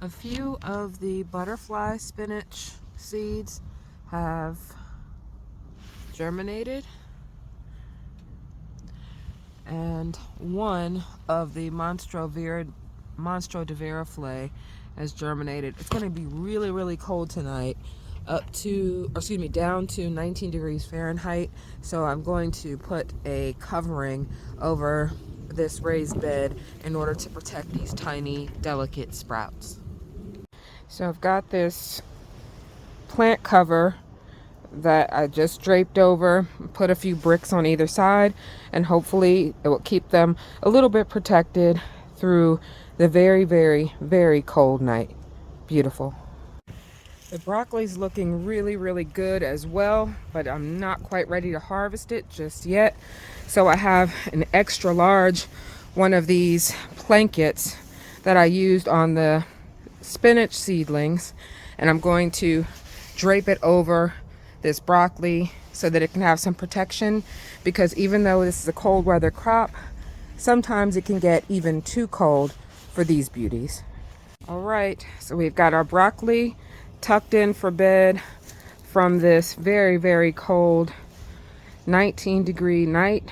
A few of the butterfly spinach seeds have germinated, and one of the Monstro de Veriflay has germinated. It's going to be really, really cold tonight, down to 19 degrees Fahrenheit. So I'm going to put a covering over this raised bed in order to protect these tiny, delicate sprouts. So I've got this plant cover that I just draped over, put a few bricks on either side, and hopefully it will keep them a little bit protected through the very, very, very cold night. Beautiful. The broccoli's looking really, really good as well, but I'm not quite ready to harvest it just yet. So I have an extra large one of these blankets that I used on the spinach seedlings, and I'm going to drape it over this broccoli so that it can have some protection, because even though this is a cold weather crop, sometimes it can get even too cold for these beauties. All right, so we've got our broccoli tucked in for bed from this very, very cold 19-degree night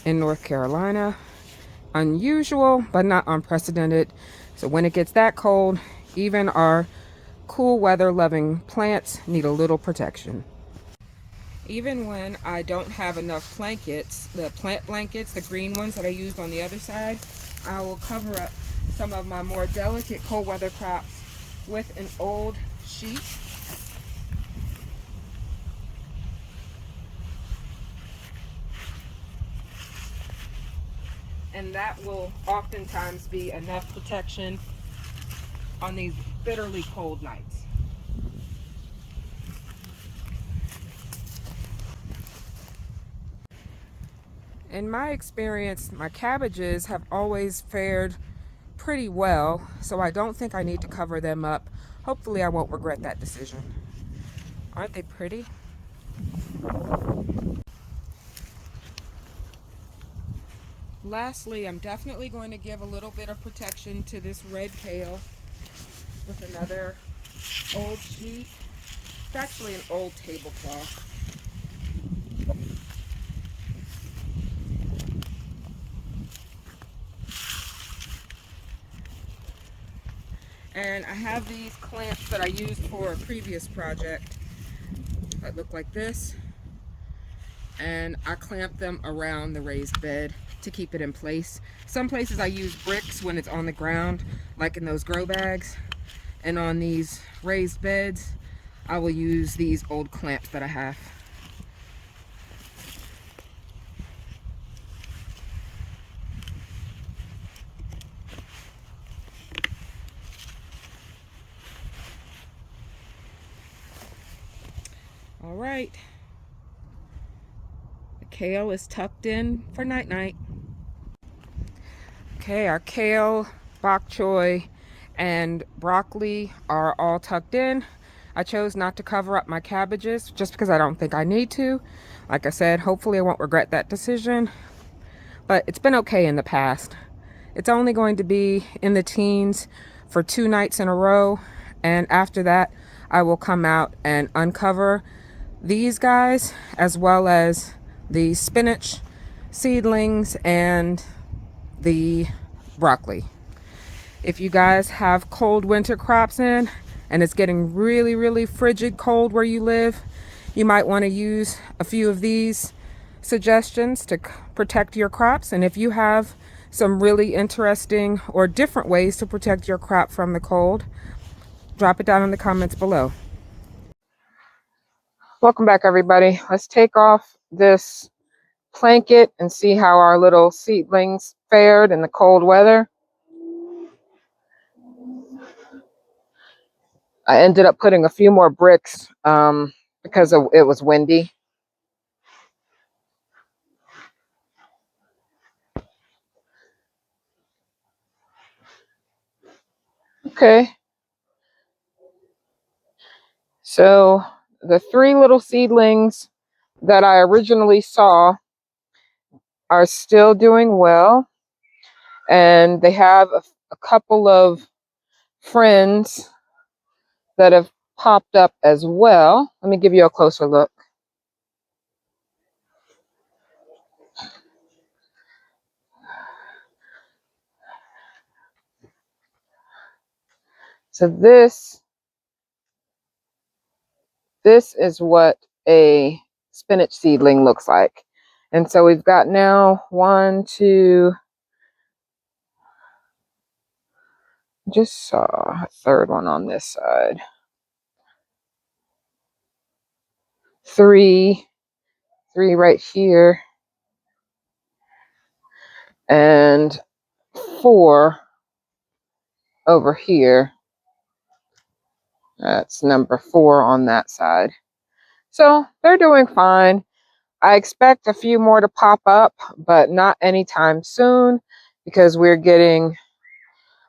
in North Carolina. Unusual, but not unprecedented. So when it gets that cold, even our cool weather loving plants need a little protection. Even when I don't have enough blankets, the plant blankets, the green ones that I used on the other side, I will cover up some of my more delicate cold weather crops with an old sheet. And that will oftentimes be enough protection on these bitterly cold nights. In my experience, my cabbages have always fared pretty well, so I don't think I need to cover them up. Hopefully I won't regret that decision. Aren't they pretty? Lastly, I'm definitely going to give a little bit of protection to this red kale with another old sheet. It's actually an old tablecloth. And I have these clamps that I used for a previous project that look like this. And I clamp them around the raised bed to keep it in place. Some places I use bricks when it's on the ground, like in those grow bags. And on these raised beds, I will use these old clamps that I have. All right. The kale is tucked in for night-night. Okay, our kale, bok choy, and broccoli are all tucked in. I chose not to cover up my cabbages just because I don't think I need to. Like I said, hopefully I won't regret that decision. But it's been okay in the past. It's only going to be in the teens for 2 nights in a row. And after that, I will come out and uncover these guys, as well as the spinach seedlings and the broccoli. If you guys have cold winter crops in and it's getting really, really frigid cold where you live, you might want to use a few of these suggestions to protect your crops. And if you have some really interesting or different ways to protect your crop from the cold, drop it down in the comments below. Welcome back, everybody. Let's take off this blanket and see how our little seedlings fared in the cold weather. I ended up putting a few more bricks because it was windy. Okay. So the 3 little seedlings that I originally saw are still doing well. And they have a couple of friends that have popped up as well. Let me give you a closer look. So this is what a spinach seedling looks like. And so we've got now one, two, just saw a third one on this side. Three right here, and four over here. That's number 4 on that side. So they're doing fine. I expect a few more to pop up, but not anytime soon because we're getting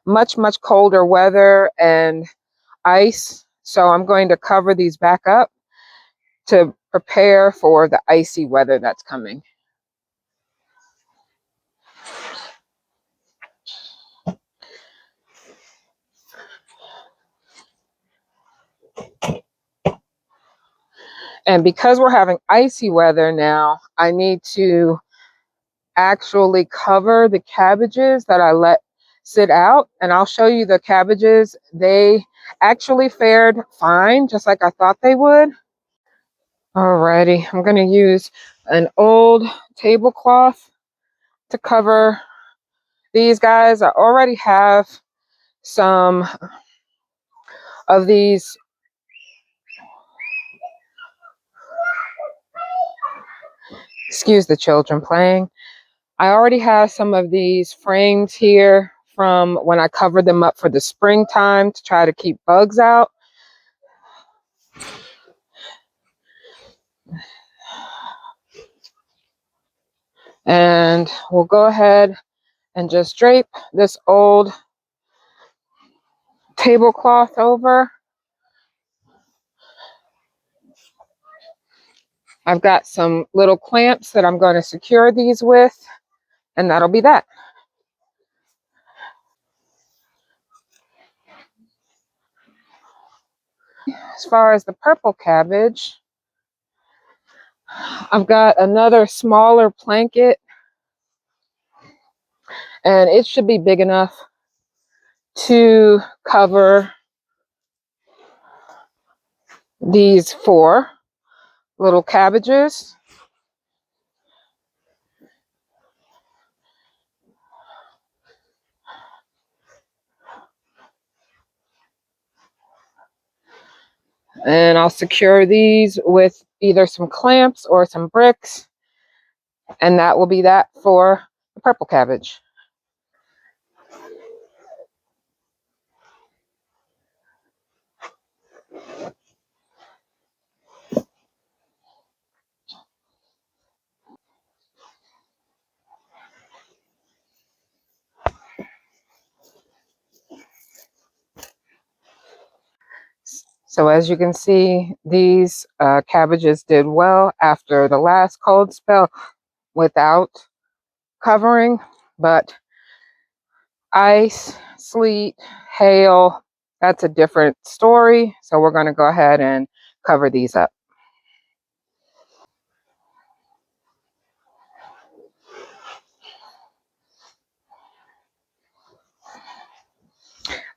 much, much colder weather and ice. So I'm going to cover these back up to prepare for the icy weather that's coming. And because we're having icy weather now, I need to actually cover the cabbages that I let sit out. And I'll show you the cabbages. They actually fared fine, just like I thought they would. Alrighty, I'm going to use an old tablecloth to cover these guys. I already have some of these excuse the children playing. I already have some of these frames here from when I covered them up for the springtime to try to keep bugs out. And we'll go ahead and just drape this old tablecloth over. I've got some little clamps that I'm going to secure these with, and that'll be that. As far as the purple cabbage, I've got another smaller blanket, and it should be big enough to cover these 4 little cabbages. And I'll secure these with either some clamps or some bricks, and that will be that for the purple cabbage. So as you can see, these cabbages did well after the last cold spell without covering, but ice, sleet, hail, that's a different story. So we're going to go ahead and cover these up.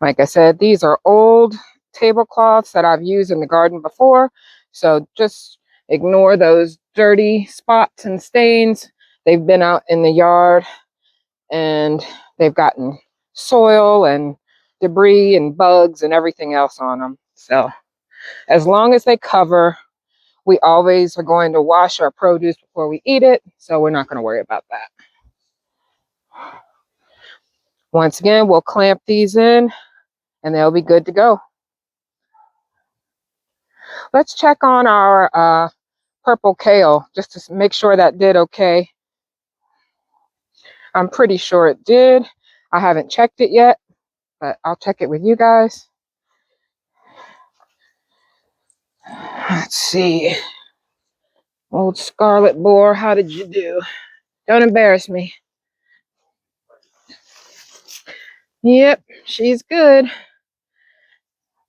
Like I said, these are old tablecloths that I've used in the garden before. So just ignore those dirty spots and stains. They've been out in the yard and they've gotten soil and debris and bugs and everything else on them. So as long as they cover, we always are going to wash our produce before we eat it. So we're not going to worry about that. Once again, we'll clamp these in and they'll be good to go. Let's check on our purple kale just to make sure that did okay. I'm pretty sure it did. I haven't checked it yet, but I'll check it with you guys. Let's see. Old Scarlet Boar, how did you do? Don't embarrass me. Yep, she's good.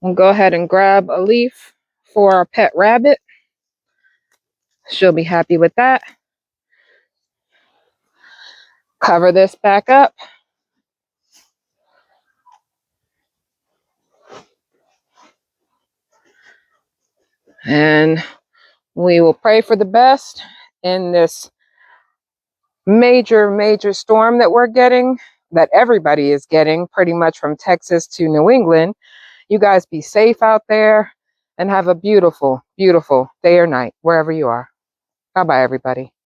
We'll go ahead and grab a leaf for our pet rabbit. She'll be happy with that. Cover this back up. And we will pray for the best in this major storm that we're getting, that everybody is getting, pretty much from Texas to New England. You guys be safe out there and have a beautiful day or night, wherever you are. Bye-bye, everybody.